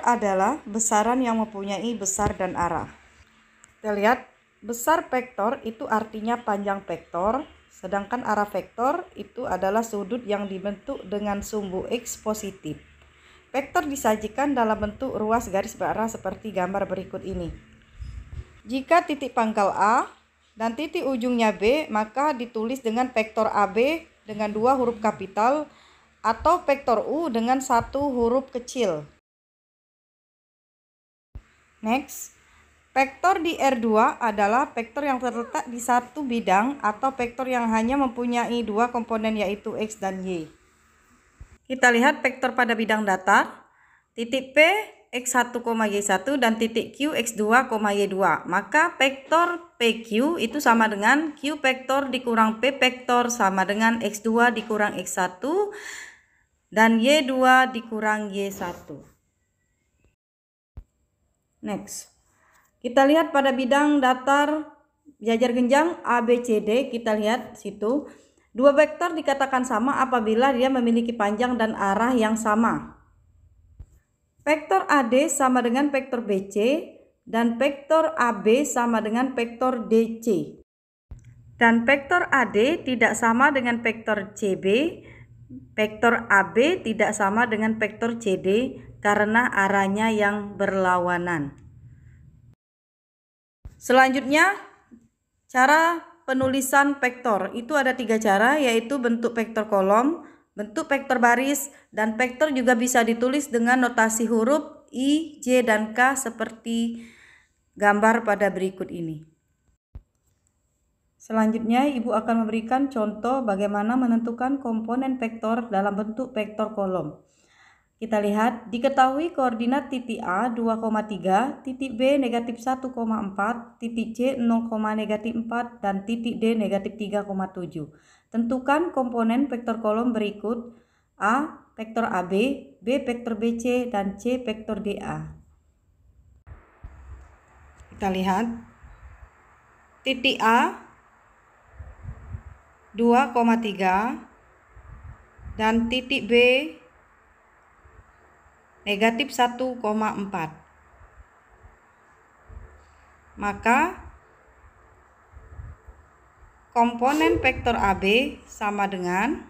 adalah besaran yang mempunyai besar dan arah. Kita lihat, besar vektor itu artinya panjang vektor, sedangkan arah vektor itu adalah sudut yang dibentuk dengan sumbu X positif. Vektor disajikan dalam bentuk ruas garis berarah seperti gambar berikut ini. Jika titik pangkal A dan titik ujungnya B, maka ditulis dengan vektor AB dengan 2 huruf kapital atau vektor U dengan 1 huruf kecil. Next, vektor di R2 adalah vektor yang terletak di satu bidang atau vektor yang hanya mempunyai 2 komponen yaitu X dan Y. Kita lihat vektor pada bidang datar, titik P X1, Y1 dan titik Q X2, Y2. Maka vektor PQ itu sama dengan Q vektor dikurang P vektor sama dengan X2 dikurang X1 dan Y2 dikurang Y1. Next, kita lihat pada bidang datar jajar genjang ABCD, kita lihat situ. Dua vektor dikatakan sama apabila dia memiliki panjang dan arah yang sama. Vektor AD sama dengan vektor BC dan vektor AB sama dengan vektor DC. Dan vektor AD tidak sama dengan vektor CB, vektor AB tidak sama dengan vektor CD karena arahnya yang berlawanan. Selanjutnya, cara penulisan vektor itu ada 3 cara, yaitu bentuk vektor kolom, bentuk vektor baris, dan vektor juga bisa ditulis dengan notasi huruf I, J, dan K seperti gambar pada berikut ini. Selanjutnya, Ibu akan memberikan contoh bagaimana menentukan komponen vektor dalam bentuk vektor kolom. Kita lihat, diketahui koordinat titik A 2,3, titik B negatif 1,4, titik C 0,-4, dan titik D negatif 3,7. Tentukan komponen vektor kolom berikut: A vektor AB, B vektor BC, dan C vektor DA. Kita lihat, titik A 2,3 dan titik B negatif 1,4. Maka komponen vektor AB sama dengan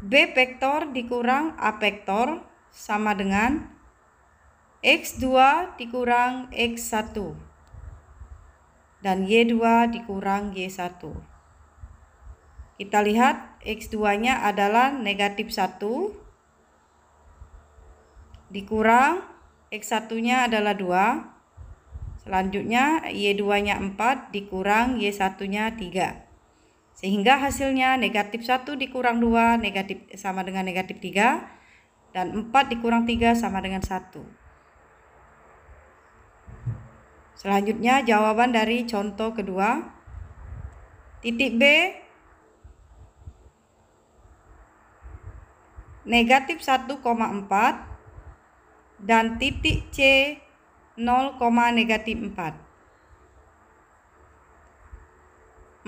B vektor dikurang A vektor sama dengan X2 dikurang X1 dan Y2 dikurang Y1. Kita lihat, X2-nya adalah negatif 1 dikurang X1-nya adalah 2. Selanjutnya Y2-nya 4 dikurang Y1-nya 3. Sehingga hasilnya negatif 1 dikurang 2 sama dengan negatif 3. Dan 4 dikurang 3 sama dengan 1. Selanjutnya jawaban dari contoh kedua. Titik B negatif 1,4 dan titik C 0,-4.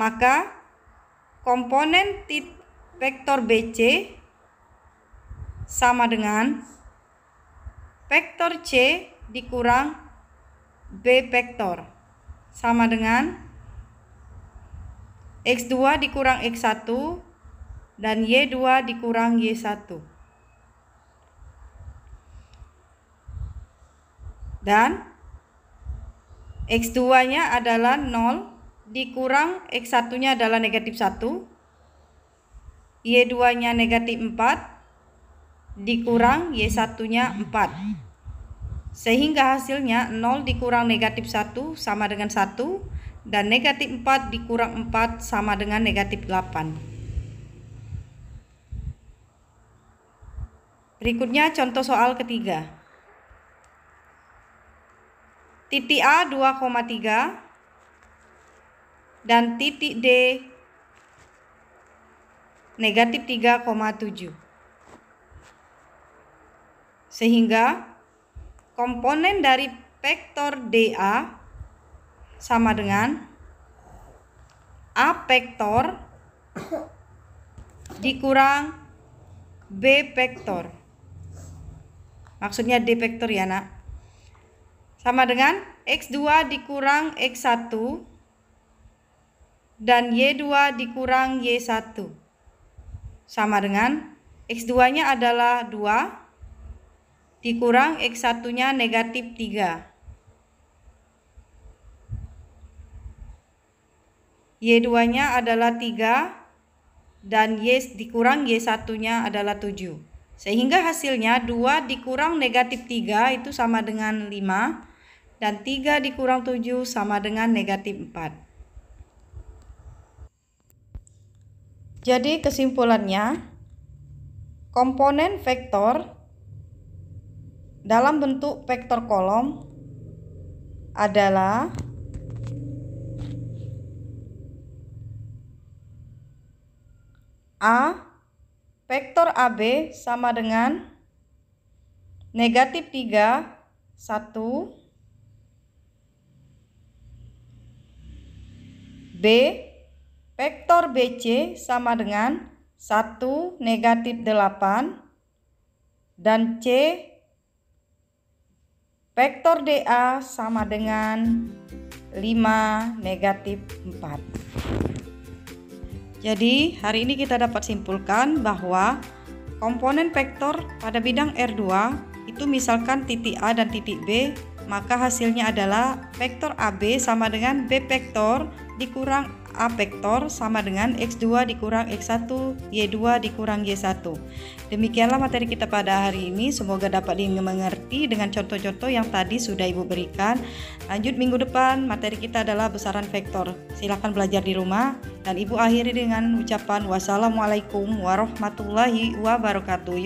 Maka komponen vektor BC sama dengan vektor C dikurang B vektor sama dengan X2 dikurang X1 dan Y2 dikurang Y1. Dan X2-nya adalah 0 dikurang X1-nya adalah negatif 1, Y2-nya negatif 4 dikurang Y1-nya 4. Sehingga hasilnya 0 dikurang negatif 1 sama dengan 1 dan negatif 4 dikurang 4 sama dengan negatif 8. Berikutnya contoh soal ketiga. Titik A 2,3 dan titik D negatif 3,7. Sehingga komponen dari vektor DA sama dengan A vektor dikurang B vektor. Maksudnya D vektor ya nak. Sama dengan X2 dikurang X1 dan Y2 dikurang Y1. Sama dengan X2-nya adalah 2 dikurang X1-nya negatif 3. Y2-nya adalah 3 dan Y dikurang Y1-nya adalah 7. Sehingga hasilnya 2 dikurang negatif 3 itu sama dengan 5 dan 3 dikurang 7 sama dengan negatif 4. Jadi kesimpulannya, komponen vektor dalam bentuk vektor kolom adalah A vektor AB sama dengan negatif 3, 1. B vektor BC sama dengan 1, negatif 8. Dan C vektor DA sama dengan 5, negatif 4. Jadi hari ini kita dapat simpulkan bahwa komponen vektor pada bidang R2 itu misalkan titik A dan titik B, maka hasilnya adalah vektor AB sama dengan B vektor dikurang A vektor sama dengan X2 dikurang X1, Y2 dikurang Y1. Demikianlah materi kita pada hari ini. Semoga dapat dimengerti dengan contoh-contoh yang tadi sudah Ibu berikan. Lanjut minggu depan, materi kita adalah besaran vektor. Silakan belajar di rumah. Dan Ibu akhiri dengan ucapan wassalamualaikum warahmatullahi wabarakatuh.